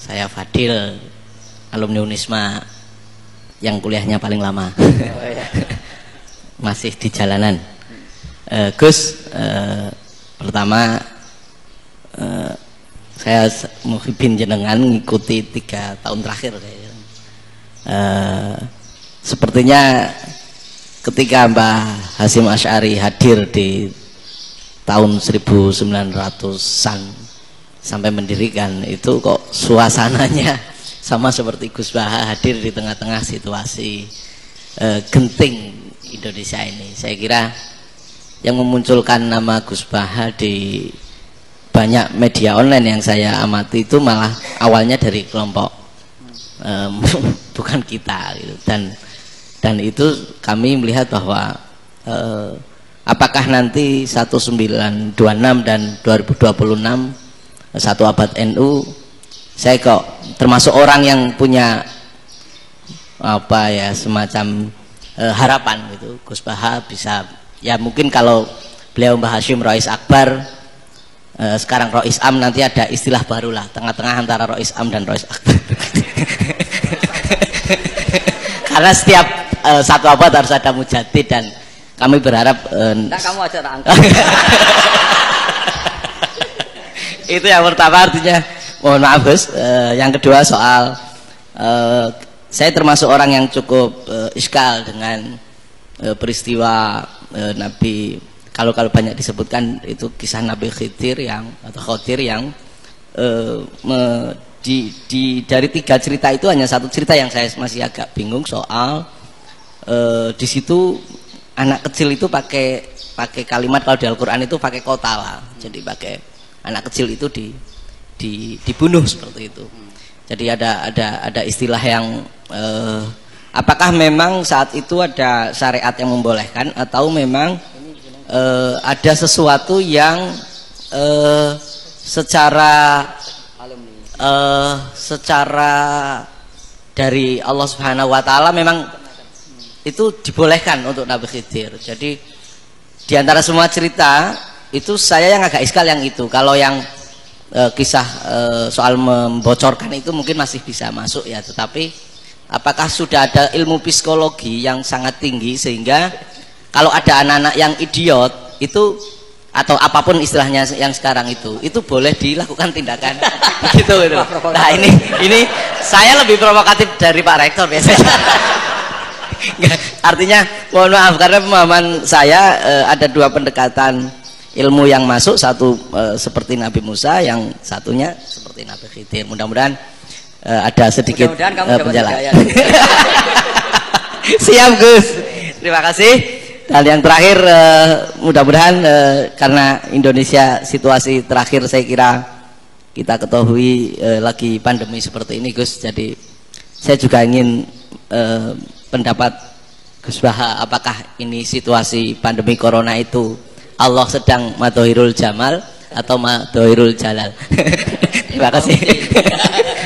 Saya Fadil, alumni Unisma yang kuliahnya paling lama. Masih di jalanan. Gus, pertama saya muhibin jenengan ngikuti 3 tahun terakhir. Sepertinya ketika Mbah Hasyim Asy'ari hadir di tahun 1900-an sampai mendirikan itu, kok suasananya sama seperti Gus Baha hadir di tengah-tengah situasi genting Indonesia ini. Saya kira yang memunculkan nama Gus Baha di banyak media online yang saya amati itu malah awalnya dari kelompok bukan kita gitu. Dan itu kami melihat bahwa apakah nanti 1926 dan 2026 satu abad NU, saya kok termasuk orang yang punya apa ya, semacam harapan gitu, Gus Baha bisa, ya mungkin kalau beliau Mbah Hasyim Rois Akbar, sekarang Rois Am, nanti ada istilah baru lah, tengah-tengah antara Rois Am dan Rois Akbar. Karena setiap satu abad harus ada mujadid, dan kami berharap kamu aja tak angkat. Itu yang pertama, artinya mohon maaf Gus. Yang kedua soal saya termasuk orang yang cukup iskal dengan peristiwa Nabi, kalau banyak disebutkan itu kisah Nabi Khidir yang dari 3 cerita itu hanya satu cerita yang saya masih agak bingung soal di situ anak kecil itu pakai kalimat, kalau di Al-Qur'an itu pakai kotala, jadi pakai anak kecil itu dibunuh seperti itu. Jadi ada istilah yang apakah memang saat itu ada syariat yang membolehkan, atau memang ada sesuatu yang secara dari Allah Subhanahu wa taala memang itu dibolehkan untuk Nabi Khidir. Jadi di antara semua cerita itu saya yang agak iskal yang itu. Kalau yang kisah soal membocorkan itu mungkin masih bisa masuk ya, tetapi apakah sudah ada ilmu psikologi yang sangat tinggi sehingga kalau ada anak-anak yang idiot itu, atau apapun istilahnya yang sekarang itu boleh dilakukan tindakan gitu. Nah ini saya lebih provokatif dari Pak Rektor biasanya. Artinya mohon maaf, karena pemahaman saya ada 2 pendekatan ilmu yang masuk, satu seperti Nabi Musa, yang satunya seperti Nabi Khidir. Mudah-mudahan ada sedikit penjelasan. Siap Gus, terima kasih. Dan yang terakhir, mudah-mudahan karena Indonesia situasi terakhir saya kira kita ketahui lagi pandemi seperti ini Gus, jadi saya juga ingin pendapat Gus Baha, apakah ini situasi pandemi corona itu Allah sedang madhohirul jamal atau madhohirul jalal? Terima kasih.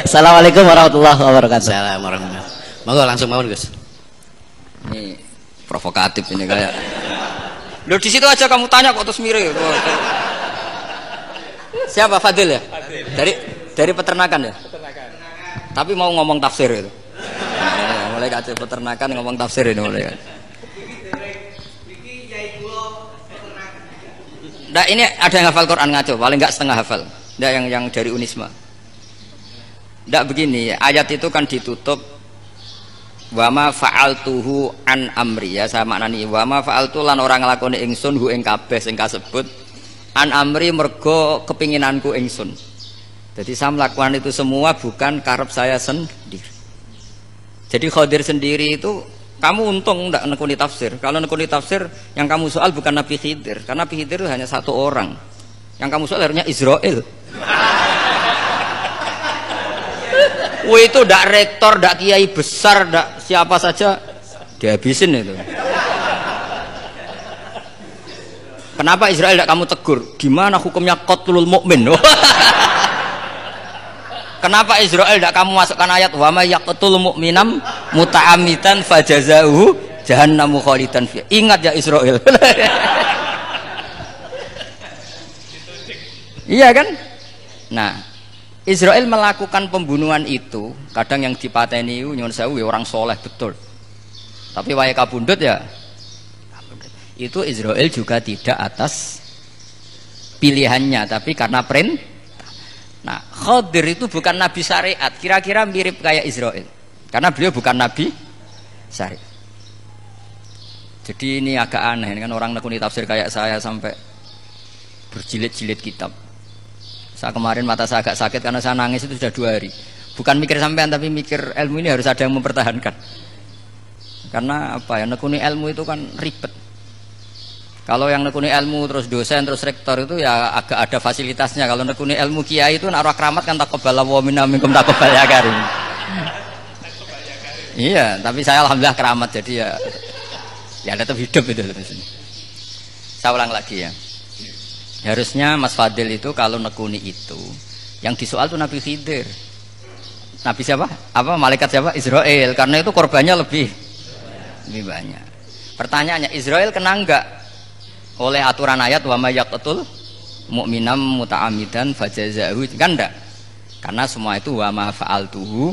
Assalamualaikum warahmatullahi wabarakatuh. Assalamualaikum warahmatullahi wabarakatuh. Monggo langsung mawon Gus. Ini provokatif ini kayak. Loh di situ aja kamu tanya kok terus mirip. Siapa Fadil ya? Fadil. Dari peternakan ya? Peternakan. Tapi mau ngomong tafsir itu. Nah, mulai kaca peternakan ngomong tafsir ini mulai. Nah, ini ada yang hafal Quran ngaco, paling enggak setengah hafal. Enggak yang dari Unisma. Enggak begini, ayat itu kan ditutup wa ma fa'altuhu an amri, ya saya maknani wa ma fa'altu lan ora nglakoni ingsun hu ing kabeh sing kasebut an amri mergo kepinginanku ingsun. Jadi saya melakukan itu semua bukan karep saya sendiri. Jadi Khadir sendiri itu kamu untung enggak nekuni tafsir. Kalau nekuni tafsir yang kamu soal bukan Nabi Khidir, karena Nabi Khidir itu hanya satu orang. Yang kamu soal harusnya Israel. Wah itu ndak rektor, ndak kiai besar, ndak siapa saja dihabisin itu. Kenapa Israel ndak kamu tegur? Gimana hukumnya qatlul mukmin? Kenapa Israel ndak kamu masukkan ayat wa may yaqtul mu'minam muta'ammidan fajazaohu jahannamu khalidan fiha? Ingat ya Israel. Iya kan? Nah, Israel melakukan pembunuhan itu, kadang yang dipateni nyuwun sewu orang soleh betul. Tapi wae kabundut ya. Itu Israel juga tidak atas pilihannya, tapi karena perintah. Nah, Khadir itu bukan nabi syariat, kira-kira mirip kayak Israel. Karena beliau bukan nabi syariat. Jadi ini agak aneh, ini kan orang nekuni tafsir kayak saya sampai berjilid-jilid kitab. Saya kemarin mata saya agak sakit karena saya nangis itu sudah 2 hari. Bukan mikir sampean tapi mikir ilmu ini harus ada yang mempertahankan. Karena apa ya, nekuni ilmu itu kan ribet. Kalau yang nekuni ilmu terus dosen terus rektor itu ya agak ada fasilitasnya. Kalau nekuni ilmu kiai itu naruh keramat kan taqabbala wa minna minkum taqabbal ya karim. Iya, tapi saya alhamdulillah keramat jadi ya tetap hidup itu terus. Saya ulang lagi ya. Harusnya Mas Fadil itu kalau nekuni itu yang disoal tuh Nabi Khidir. Nabi siapa? Apa malaikat siapa? Israel. Karena itu korbannya lebih banyak. Pertanyaannya, Israel kena enggak oleh aturan ayat wa may yaqtul mu'minam muta'ammidan fajazahu? Kan enggak. Karena semua itu wa ma fa'altuhu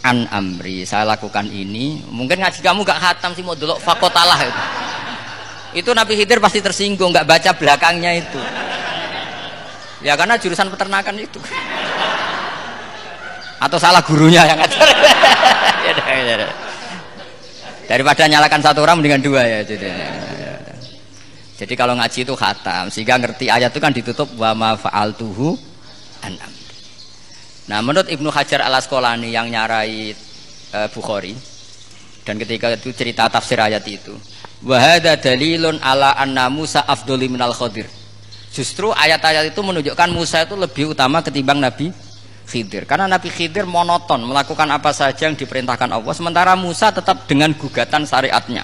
an amri. Saya lakukan ini. Mungkin ngaji kamu enggak khatam sih mau delok fakotalah itu. Itu Nabi Khidir pasti tersinggung, enggak baca belakangnya itu. Ya karena jurusan peternakan itu. Atau salah gurunya yang ngajar. Daripada nyalakan 1 orang dengan 2 ya. Jadi kalau ngaji itu khatam, sehingga ngerti ayat itu kan ditutup wa ma fa'altuhu an amri. Nah, menurut Ibnu Hajar Al-Asqalani yang nyarai Bukhari, dan ketika itu cerita tafsir ayat itu, wa hadza dalilun ala anna Musa afdhalu minal Khadir. Justru ayat-ayat itu menunjukkan Musa itu lebih utama ketimbang Nabi Khidir. Karena Nabi Khidir monoton melakukan apa saja yang diperintahkan Allah, sementara Musa tetap dengan gugatan syariatnya.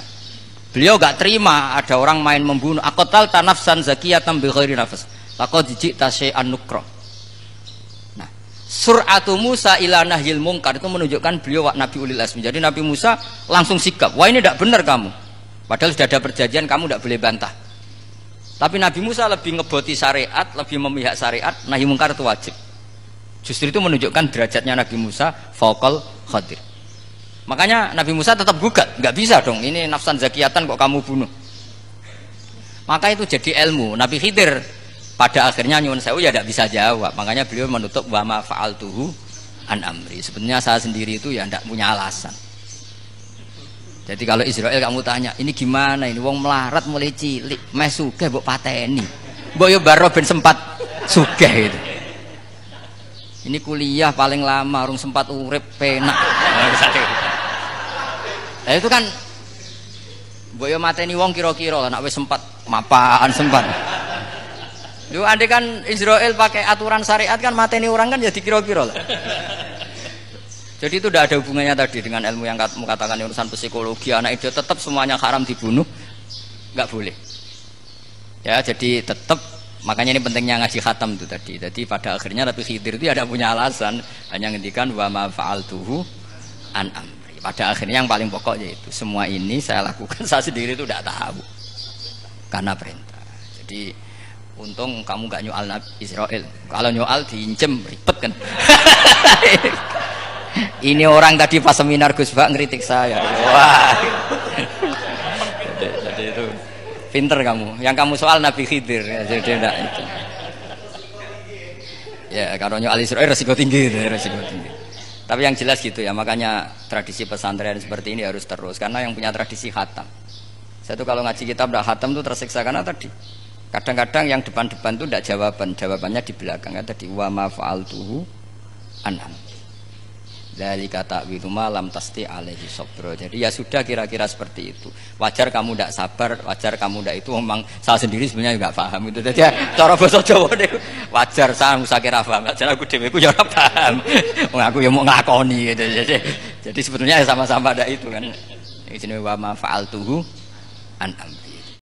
Beliau gak terima ada orang main membunuh. Aqtal tanafsan zakiyatan bi ghairi nafas. Laqad ji'ta syai'an nukra. Nah, sur'atu Musa ila nahyil munkar itu menunjukkan beliau Nabi ulil azmi. Jadi Nabi Musa langsung sikap, wah ini tidak benar kamu. Padahal sudah ada perjanjian, kamu tidak boleh bantah. Tapi Nabi Musa lebih ngeboti syariat, lebih memihak syariat, nahi mungkar itu wajib. Justru itu menunjukkan derajatnya Nabi Musa fauqal Khadir. Makanya Nabi Musa tetap gugat, nggak bisa dong, ini nafsan zakiyatan kok kamu bunuh. Maka itu jadi ilmu. Nabi Khidir pada akhirnya nyuwun sewu ya tidak bisa jawab. Makanya beliau menutup wa ma fa'altuhu an amri. Sebenarnya saya sendiri itu ya tidak punya alasan. Jadi kalau Israel kamu tanya, ini gimana ini wong melarat mulai cilik, meh sugih mbok pateni. Mbok yo baro ben sempat sugih itu. Ini kuliah paling lama urung sempat urip penak. Nah, itu kan mbok yo mateni wong kira-kira nek wis sempat mapan sempat. Lu andai kan Israel pakai aturan syariat kan mateni orang kan jadi kira-kira lah. Jadi itu tidak ada hubungannya tadi dengan ilmu yang kamu katakan urusan psikologi anak itu tetap semuanya haram dibunuh, nggak boleh. Ya jadi tetap makanya ini pentingnya ngaji khatam itu tadi. Jadi pada akhirnya Nabi Khidir itu ada punya alasan, hanya ngendikan wa ma fa'altuhu an amri. Pada akhirnya yang paling pokok yaitu semua ini saya lakukan saya sendiri itu tidak tahu karena perintah. Jadi untung kamu nggak nyual Nabi Israel. Kalau nyual diinjem ribet kan. Ini orang tadi pas seminar Gus Bak ngeritik saya. Wah. Jadi itu pinter kamu. Yang kamu soal Nabi Khidir. Jadi enggak itu. Ya kalau nyoal Israel resiko tinggi, resiko tinggi. Tapi yang jelas gitu ya. Makanya tradisi pesantren seperti ini harus terus. Karena yang punya tradisi khatam. Saya tuh kalau ngaji kitab tidak khatam tuh tersiksa karena tadi. Kadang-kadang yang depan-depan tuh tidak jawaban. Jawabannya di belakang. Tadi wa ma fa'altuhu an'am. Dari kata wiruma lam tasti alaihi sobro. Jadi ya sudah kira-kira seperti itu. Wajar kamu tidak sabar, wajar kamu tidak itu. Memang saya sendiri sebenarnya nggak paham itu. Jadi cara bahasa Jawa deh. Wajar saya musa kira paham. Wajar aku deweku ya ora paham. Aku ya mau ngakoni gitu. Jadi sebetulnya ya sama-sama ada itu kan. Ini wa ma fa'altuhu an amri.